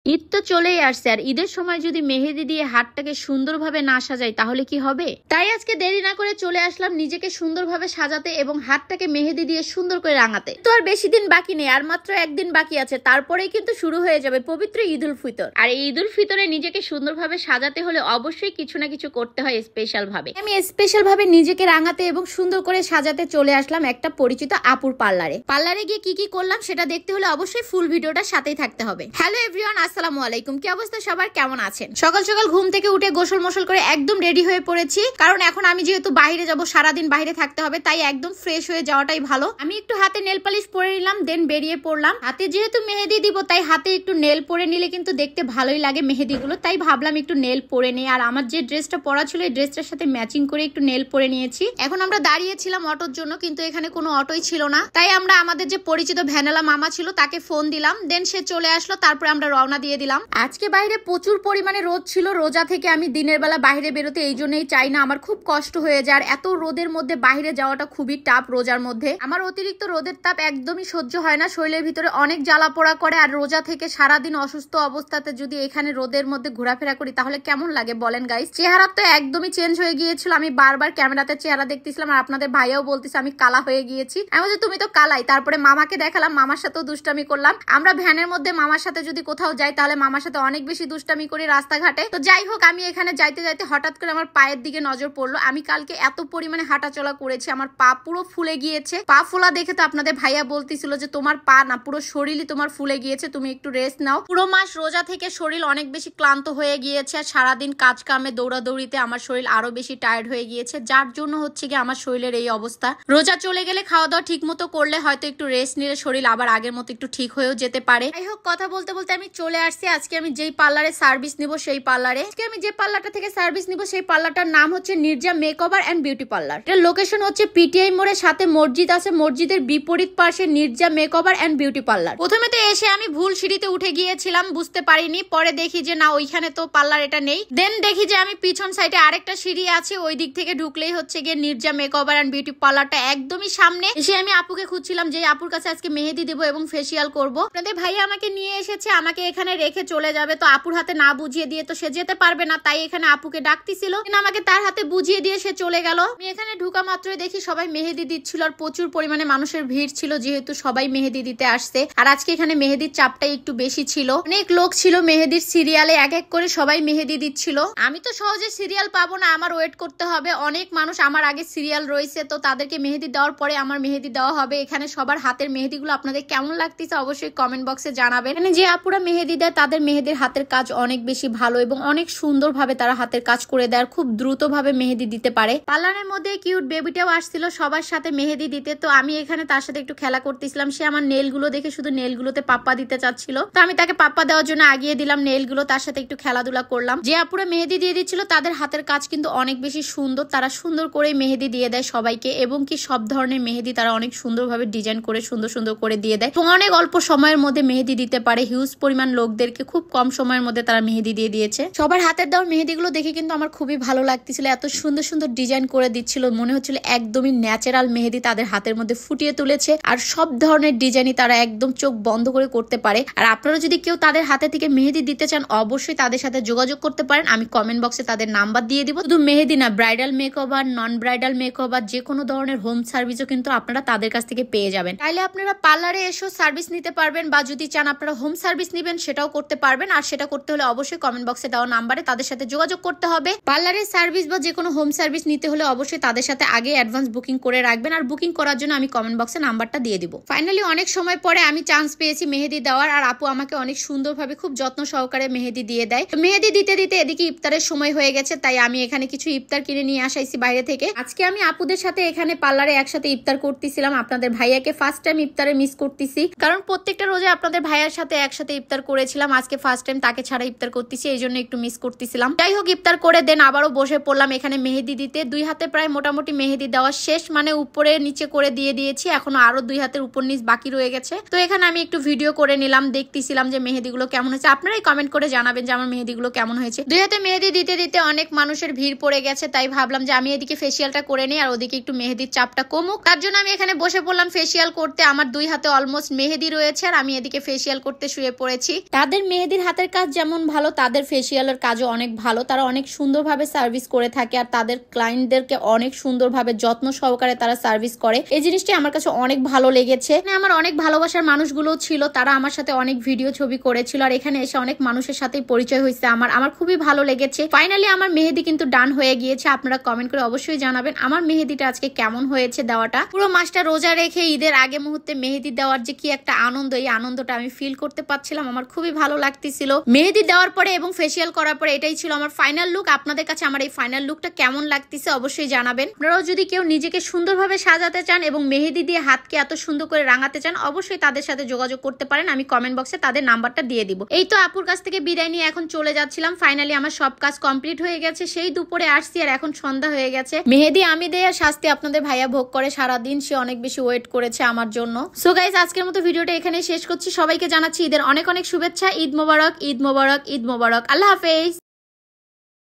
ঈদ তো চলেই আসছে, আর ঈদের সময় যদি মেহেদি দিয়ে হাতটাকে সুন্দরভাবে না সাজাই তাহলে কি হবে? তাই আজকে দেরি না করে চলে আসলাম নিজেকে সুন্দরভাবে সাজাতে এবং হাতটাকে মেহেদি দিয়ে সুন্দর করে রাঙাতে। তো আর বেশি দিন বাকি নেই, আর মাত্র একদিন বাকি আছে, তারপরেই কিন্তু শুরু হয়ে যাবে পবিত্র ঈদ উল ফিতর। আর এই ঈদ উল ফিতরে নিজেকে সুন্দরভাবে সাজাতে হলে অবশ্যই কিছু না কিছু করতে হয় স্পেশাল ভাবে। আমি স্পেশাল ভাবে নিজেকে রাঙাতে এবং সুন্দর করে সাজাতে চলে আসলাম একটা পরিচিত আপুর পার্লারে গিয়ে কি কি করলাম সেটা দেখতে হলে অবশ্যই ফুল ভিডিওটার সাথেই থাকতে হবে। হ্যালো এভরিওয়ান, আসসালামু আলাইকুম। কি অবস্থা সবার, কেমন আছেন? সকাল সকাল ঘুম থেকে উঠে গোসল মোসল করে একদম রেডি হয়ে পড়েছি, কারণ এখন আমি যেহেতু বাইরে যাব, সারাদিন বাইরে থাকতে হবে, তাই একদম ফ্রেশ হয়ে যাওয়াটাই ভালো। আমি একটু হাতে নেল পালিশ পরে নিলাম, দেন বেরিয়ে পড়লাম। হাতে যেহেতু মেহেদি দিব, তাই হাতে একটু নেল পরে নিলে কিন্তু দেখতে ভালোই লাগে মেহেদিগুলো, তাই ভাবলাম একটু নেল পরে নেই। আর আমার যে ড্রেসটা পরা ছিল এই ড্রেসটার সাথে ম্যাচিং করে একটু নেল পরে নিয়েছি। এখন আমরা দাঁড়িয়েছিলাম অটোর জন্য, কিন্তু এখানে কোনো অটোই ছিল না, তাই আমরা আমাদের যে পরিচিত ভ্যানালা মামা ছিল তাকে ফোন দিলাম, দেন সে চলে আসলো। তারপরে আমরা রওনা দিয়ে দিলাম। আজকে বাইরে প্রচুর পরিমাণে রোদ ছিল, রোজা থেকে আমি দিনের বেলা বাইরে বেরোতে এই জন্যই চাই না, আমার খুব কষ্ট হয়ে যায়। আর এত রোদের মধ্যে বাইরে যাওয়াটা খুবই টাফ রোজার মধ্যে। আমার অতিরিক্ত রোদের তাপ একদমই সহ্য হয় না, শরীরের ভিতরে অনেক জ্বালা পোড়া করে। আর রোজা থেকে সারাদিন অসুস্থ অবস্থাতে যদি এখানে রোদের মধ্যে ঘোরাফেরা করি তাহলে কেমন লাগে বলেন গাইস? চেহারা তো একদমই চেঞ্জ হয়ে গিয়েছিল, আমি বারবার ক্যামেরাতে চেহারা দেখতেছিলাম, আর আপনাদের ভাইয়াও বলতেছে আমি কালা হয়ে গিয়েছি। আমি বলছি তুমি তো কালাই। তারপরে মামাকে দেখালাম, মামার সাথেও দুষ্টামি করলাম। আমরা ভ্যানের মধ্যে মামার সাথে যদি কোথাও যাই তাহলে মামার সাথে অনেক বেশি দুষ্টামি করি রাস্তাঘাটে। তো যাই হোক, আমি এখানে যাইতে যাইতে হঠাৎ করে আমার পায়ের দিকে নজর পড়লো। আমি কালকে এত পরিমাণে হাঁটাচলা করেছি, আমার পা পুরো ফুলে গিয়েছে। পা ফোলা দেখে তো আপনাদের ভাইয়া বলতেছিল যে তোমার পা না, পুরো শরীরই তোমার ফুলে গিয়েছে, তুমি একটু রেস্ট নাও। পুরো মাস রোজা থেকে শরীর অনেক বেশি ক্লান্ত হয়ে গিয়েছে, আর সারাদিন কাজ কামে দৌড়াদৌড়িতে আমার শরীর আরো বেশি টায়ার্ড হয়ে গিয়েছে, যার জন্য হচ্ছে কি আমার শরীরের এই অবস্থা। রোজা চলে গেলে খাওয়া দাওয়া ঠিক মতো করলে হয়তো একটু রেস্ট নিলে শরীর আবার আগের মতো একটু ঠিক হয়েও যেতে পারে। যাই হোক, কথা বলতে বলতে আমি চলে আসছি। আজকে আমি যেই পার্লারে সার্ভিস নিব সেই পার্লারে, আজকে আমি যে পার্লারটা থেকে সার্ভিস নিব সেই পার্লারটার নাম হচ্ছে Neerja makeover and beauty parlour. এটার লোকেশন হচ্ছে পিটিআই মোড়ের সাথে মসজিদ আছে, মসজিদের বিপরীত পাশে Neerja makeover and beauty parlour. প্রথমে তো এসে আমি ভুল সিঁড়িতে উঠে গিয়েছিলাম, বুঝতে পারিনি। পরে দেখি যে না, ওইখানে তো পার্লার এটা নেই। দেন দেখি যে আমি পিছন সাইডে আরেকটা সিঁড়ি আছে, ওই দিক থেকে ঢুকলেই হচ্ছে গিয়ে নির্জা মেকওভার এন্ড বিউটি পার্লারটা একদমই সামনে। এসে আমি আপুকে খুঁজছিলাম যে আপুর কাছে আজকে মেহেদি দেবো এবং ফেসিয়াল করব। আপনাদের ভাইয়া আমাকে নিয়ে এসেছে, আমাকে এখানে রেখে চলে যাবে। তো আপুর হাতে না বুঝিয়ে দিয়ে তো সে যেতে পারবে না, তাই এখানে আপুকে ডাকতেছিল, আমাকে তার হাতে বুঝিয়ে দিয়ে সে চলে গেল। আমি এখানে ঢুকা মাত্রই দেখি সবাই মেহেদি দিচ্ছিল, আর প্রচুর পরিমাণে মানুষের ভিড় ছিল, যেহেতু সবাই মেহেদি দিতে আসছে। আর আজকে এখানে মেহেদির চাপটাই একটু বেশি ছিল, অনেক লোক ছিল মেহেদির সিরিয়ালে, এক এক করে সবাই মেহেদি দিচ্ছিল। আমি তো সহজে সিরিয়াল পাবো না, আমার ওয়েট করতে হবে। অনেক মানুষ আমার আগে সিরিয়াল রয়েছে, তো তাদেরকে মেহেদি দেওয়ার পরে আমার মেহেদি দেওয়া হবে। এখানে সবার হাতের মেহেদিগুলো আপনাদের কেমন লাগতেছে অবশ্যই কমেন্ট বক্সে জানাবেন। এখানে যে আপুরা মেহেদি দেয় তাদের মেহেদির হাতের কাজ অনেক বেশি ভালো এবং অনেক সুন্দর ভাবে তারা হাতের কাজ করে দেয়, খুব দ্রুত ভাবে মেহেদি দিতে পারে। পার্লারের মধ্যে কিউট বেবিটাও আসছিল সবার সাথে মেহেদি দিতে, তো আমি এখানে তার সাথে একটু খেলা করতেছিলাম। সে আমার নেল গুলো দেখে শুধু নেল গুলোতে পাপ্পা দিতে চাচ্ছিল, তো আমি তাকে পাপ্পা দেওয়ার জন্য আগিয়ে দিলাম নেল গুলো, তার সাথে একটু খেলাধুলা করলাম। যে আপুরা মেহেদি দিয়ে দিচ্ছিল তাদের হাতের কাজ কিন্তু অনেক বেশি সুন্দর, তারা সুন্দর করে মেহেদি দিয়ে দেয় সবাইকে, এবং কি সব ধরনের মেহেদি তারা অনেক সুন্দরভাবে ডিজাইন করে সুন্দর সুন্দর করে দিয়ে দেয়, এবং অনেক অল্প সময়ের মধ্যে মেহেদি দিতে পারে। হিউজ পরিমাণ লোকদেরকে খুব কম সময়ের মধ্যে তারা মেহেদি দিয়ে দিয়েছে। সবার হাতের দেওয়া মেহেদি গুলো দেখে কিন্তু আমার খুবই ভালো লাগতেছিল, এত সুন্দর সুন্দর ডিজাইন করে দিচ্ছিল, মনে হচ্ছিল একদমই ন্যাচারাল মেহেদি তাদের হাতের মধ্যে ফুটিয়ে তুলেছে। আর সব ধরনের ডিজাইনই তারা একদম চোখ বন্ধ করে করতে পারে। আর আপনারা যদি কেউ তাদের হাতে থেকে মেহেদি দিতে চান অবশ্যই তাদের সাথে যোগাযোগ করতে পারেন, আমি কমেন্ট বক্সে তাদের নাম্বার দিয়ে দিব। শুধু মেহেদি না, ব্রাইডাল মেকওভার, নন ব্রাইডাল মেকওভার, যে কোনো ধরনের হোম সার্ভিসও কিন্তু আপনারা তাদের কাছ থেকে পেয়ে যাবেন। তাইলে আপনারা পার্লারে এসেও সার্ভিস নিতে পারবেন, বা যদি চান আপনারা হোম সার্ভিস নেবেন সেটাও করতে পারবেন। আর সেটা করতে হলে অবশ্যই কমেন্ট বক্সে দেওয়া নাম্বারে তাদের সাথে যোগাযোগ করতে হবে। পার্লারের সার্ভিস বা যে কোনো হোম সার্ভিস নিতে হলে অবশ্যই তাদের সাথে আগে অ্যাডভান্স বুকিং করে রাখবেন, আর বুকিং করার জন্য আমি কমেন্ট বক্সে নাম্বারটা দিয়ে দিব। ফাইনালি অনেক সময় পরে আমি চান্স পেয়েছি মেহেদি দেওয়ার, আর আপু আমাকে অনেক সুন্দরভাবে খুব যত্ন সহকারে মেহেদি দিয়ে দেয়। মেহেদি দিতে দিতে এদিকে ইফতারের সময় হয়ে গেছে, তাই আমি এখানে কিছু ইফতার কিনে নিয়ে আসাইছি বাইরে থেকে। আজকে আমি আপুদের সাথে এখানে পার্লারে একসাথে ইফতার করতেছিলাম। আপনাদের ভাইয়াকে ফার্স্ট টাইম ইফতারে মিস করতেছি, কারণ প্রত্যেকটা রোজে আপনাদের ভাইয়ার সাথে একসাথে ইফতার করেছিলাম, আজকে ফার্স্ট টাইম তাকে ছাড়া ইফতার করতেছি, এই জন্য একটু মিস করতেছিলাম। যাই হোক, ইফতার করে দেন আবারও বসে পড়লাম এখানে মেহেদি দিতে। দুই হাতে প্রায় মোটামুটি মেহেদি দেওয়া শেষ, মানে উপরে নিচে করে দিয়ে দিয়েছি, এখনো আরো দুই হাতের উপর নিচ বাকি রয়ে গেছে। তো এখানে আমি একটু ভিডিও করে নিলাম, দেখতেছিলাম যে মেহেদিগুলো কেমন হয়েছে। আপনারাই কমেন্ট করে জানাবেন যে আমার মেহেদিগুলো কেমন হয়েছে। দুই হাতে মেহেদি দিতে দিতে অনেক মানুষের ভিড় পড়ে গেছে, তাই ভাবলাম যে আমি এদিকে ফেসিয়ালটা করে নিই আর ওদিকে একটু মেহেদির চাপটা কমুক। তার জন্য আমি এখানে বসে পড়লাম ফেসিয়াল করতে। আমার দুই হাতে অলমোস্ট মেহেদি রয়েছে, আর আমি এদিকে ফেসিয়াল করতে শুয়ে পড়েছি। তাদের মেহেদির হাতের কাজ যেমন ভালো, তাদের ফেসিয়ালের কাজও অনেক ভালো। তারা অনেক সুন্দরভাবে সার্ভিস করে থাকে আর তাদের ক্লায়েন্টদেরকে অনেক সুন্দরভাবে যত্ন সহকারে তারা সার্ভিস করে। এই জিনিসটি আমার কাছে অনেক ভালো লেগেছে। আমার অনেক ভালোবাসার মানুষগুলো ছিল, তারা আমার সাথে অনেক ভিডিও ছবি করেছিল আর এখানে এসে অনেক মানুষের সাথে পরিচয় হয়েছে। আমার খুবই ভালো লেগেছে। ফাইনালি আমার মেহেদি কিন্তু ডান হয়ে গিয়েছে। আপনারা কমেন্ট করে অবশ্যই জানাবেন আমার মেহেদিটা আজকে কেমন হয়েছে দেওয়াটা। পুরো মাসটা রোজা রেখে ঈদের আগে মুহূর্তে মেহেদি দেওয়ার যে কি একটা আনন্দ, এই আনন্দটা আমি ফিল করতে পারছিলাম। আমার খুবই ভালো লাগতেছিল মেহেদি দেওয়ার পরে এবং ফেসিয়াল করার পরে। এটাই ছিল আমার ফাইনাল লুক। আপনাদের কাছে আমার এই ফাইনাল লুকটা কেমন লাগতেছে অবশ্যই জানাবেন। আপনারাও যদি কেউ নিজেকে সুন্দরভাবে সাজাতে চান এবং মেহেদি দিয়ে হাতকে এত সুন্দর করে রাঙাতে চান, অবশ্যই তাদের সাথে যোগাযোগ করতে পারেন। আমি কমেন্ট বক্সে তাদের নাম্বারটা দিয়ে দিব। এই তো আপুর কাছ থেকে বিদায় নিয়ে এখন চলে যাচ্ছিলাম। ফাইনালি আমার সব কাজ কমপ্লিট হয়ে গেছে। সেই দুপুরে আসছি আর এখন সন্ধ্যা হয়ে গেছে। মেহেদি আমি দেয়া শাস্তি আপনাদের ভাইয়া ভোগ করে সারাদিন। সে অনেক বেশি ওয়েট করেছে আমার জন্য। সো গাইস, আজকের মতো ভিডিওটা এখানে শেষ করছি। সবাইকে জানাচ্ছি ঈদের অনেক অনেক শুভেচ্ছা। ঈদ মোবারক, ঈদ মোবারক, ঈদ মোবারক। আল্লাহ হাফেজ।